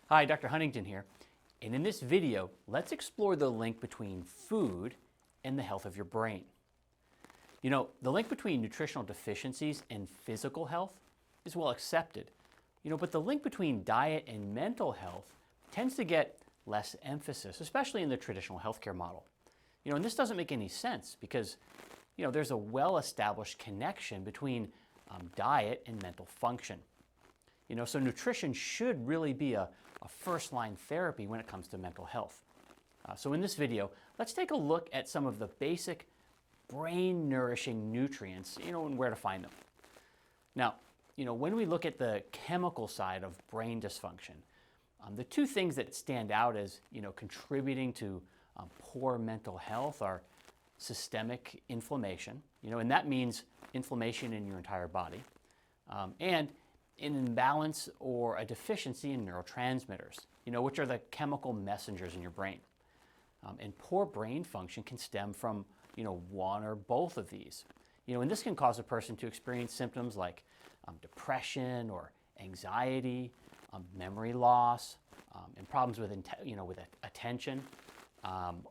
Hi, Dr. Huntington here, and in this video, let's explore the link between food and the health of your brain. You know, the link between nutritional deficiencies and physical health is well accepted, but the link between diet and mental health tends to get less emphasis, especially in the traditional healthcare model. And this doesn't make any sense because, there's a well-established connection between diet and mental function. So nutrition should really be a first-line therapy when it comes to mental health. So in this video, let's take a look at some of the basic brain-nourishing nutrients, and where to find them. Now, when we look at the chemical side of brain dysfunction, the two things that stand out as, contributing to poor mental health are systemic inflammation, and that means inflammation in your entire body, and an imbalance or a deficiency in neurotransmitters, which are the chemical messengers in your brain. And poor brain function can stem from, one or both of these. And this can cause a person to experience symptoms like depression or anxiety, memory loss, and problems with, with attention.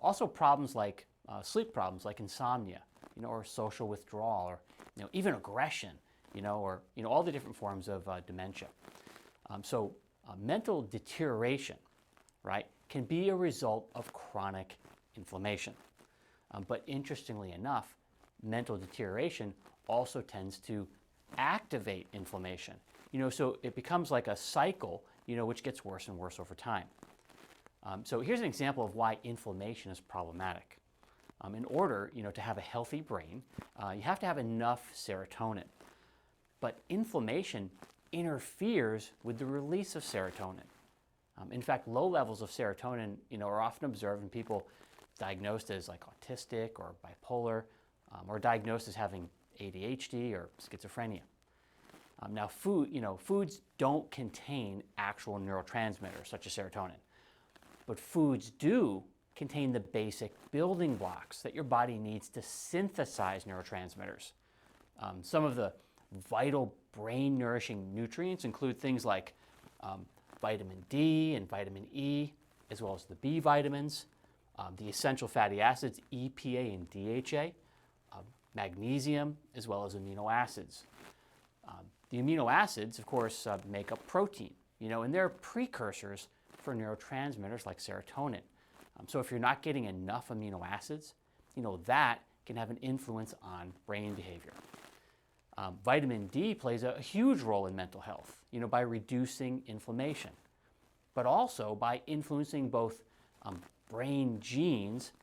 Also problems like sleep problems like insomnia, or social withdrawal, or, even aggression. Or all the different forms of dementia. So mental deterioration, right, can be a result of chronic inflammation. But interestingly enough, mental deterioration also tends to activate inflammation. So it becomes like a cycle, which gets worse and worse over time. So here's an example of why inflammation is problematic. In order, to have a healthy brain, you have to have enough serotonin. But inflammation interferes with the release of serotonin. In fact, low levels of serotonin, are often observed in people diagnosed as like autistic or bipolar, or diagnosed as having ADHD or schizophrenia. Now, foods don't contain actual neurotransmitters such as serotonin, but foods do contain the basic building blocks that your body needs to synthesize neurotransmitters. Some of the vital brain-nourishing nutrients include things like vitamin D and vitamin E, as well as the B vitamins, the essential fatty acids EPA and DHA, magnesium, as well as amino acids. The amino acids, of course, make up protein, and they're precursors for neurotransmitters like serotonin. So if you're not getting enough amino acids, that can have an influence on brain behavior. Vitamin D plays a huge role in mental health, by reducing inflammation, but also by influencing both brain genes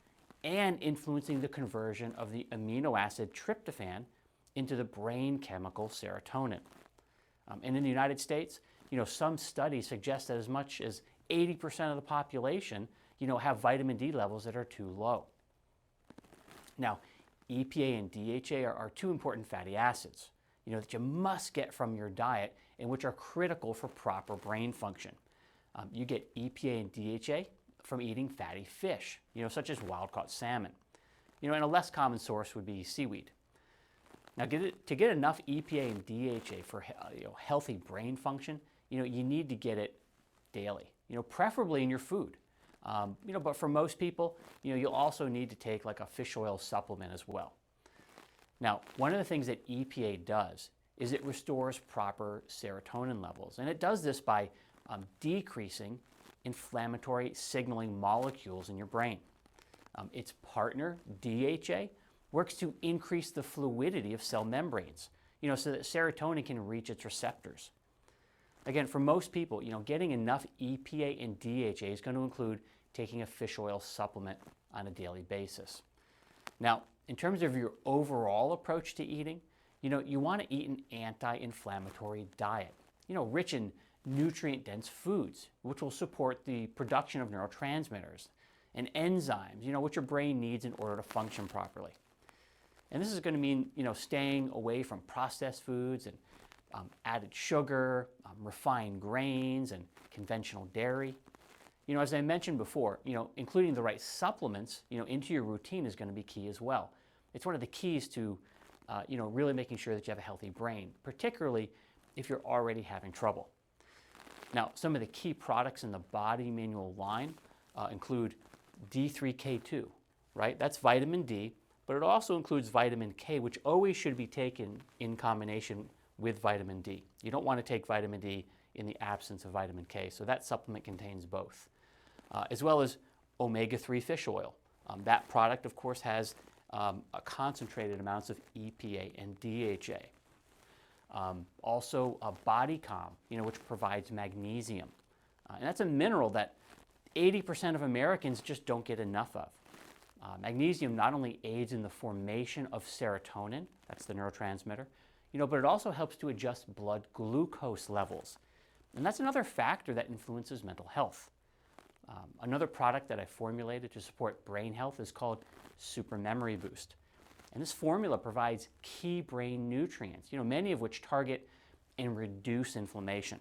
and influencing the conversion of the amino acid tryptophan into the brain chemical serotonin. And in the United States, some studies suggest that as much as 80% of the population, have vitamin D levels that are too low. Now, EPA and DHA are two important fatty acids, that you must get from your diet and which are critical for proper brain function. You get EPA and DHA from eating fatty fish, such as wild-caught salmon. And a less common source would be seaweed. Now, to get enough EPA and DHA for healthy brain function, you need to get it daily, preferably in your food. But for most people, you'll also need to take like a fish oil supplement as well. Now, one of the things that EPA does is it restores proper serotonin levels, and it does this by decreasing inflammatory signaling molecules in your brain. Its partner, DHA, works to increase the fluidity of cell membranes, so that serotonin can reach its receptors. Again, for most people, getting enough EPA and DHA is going to include taking a fish oil supplement on a daily basis. Now, in terms of your overall approach to eating, you want to eat an anti-inflammatory diet, rich in nutrient-dense foods, which will support the production of neurotransmitters and enzymes, which your brain needs in order to function properly. And this is going to mean, staying away from processed foods and added sugar, refined grains, and conventional dairy. As I mentioned before, including the right supplements, into your routine is going to be key as well. It's one of the keys to, really making sure that you have a healthy brain, particularly if you're already having trouble. Now, some of the key products in the BodyManual line include D3K2, right? That's vitamin D, but it also includes vitamin K, which always should be taken in combination with vitamin D. You don't want to take vitamin D in the absence of vitamin K, so that supplement contains both. As well as omega-3 fish oil. That product, of course, has concentrated amounts of EPA and DHA. Also, body calm, which provides magnesium. And that's a mineral that 80% of Americans just don't get enough of. Magnesium not only aids in the formation of serotonin, that's the neurotransmitter, but it also helps to adjust blood glucose levels. And that's another factor that influences mental health. Another product that I formulated to support brain health is called Super Memory Boost. And this formula provides key brain nutrients, many of which target and reduce inflammation.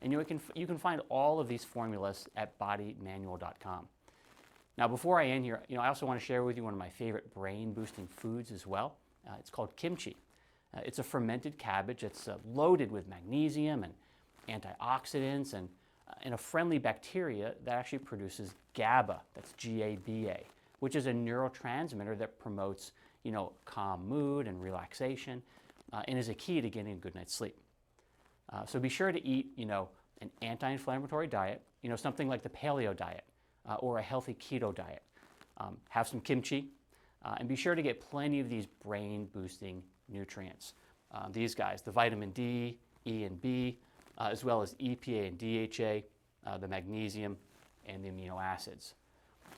And you can find all of these formulas at bodymanual.com. Now, before I end here, I also want to share with you one of my favorite brain-boosting foods as well. It's called kimchi. It's a fermented cabbage that's loaded with magnesium and antioxidants and a friendly bacteria that actually produces GABA, that's G-A-B-A, which is a neurotransmitter that promotes, calm mood and relaxation, and is a key to getting a good night's sleep. So be sure to eat, an anti-inflammatory diet, something like the paleo diet or a healthy keto diet. Have some kimchi, and be sure to get plenty of these brain-boosting nutrients. These guys, the vitamin D, E, and B, as well as EPA and DHA, the magnesium, and the amino acids.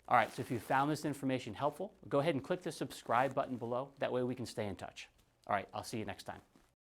All right, so if you found this information helpful, go ahead and click the subscribe button below. That way we can stay in touch. All right, I'll see you next time.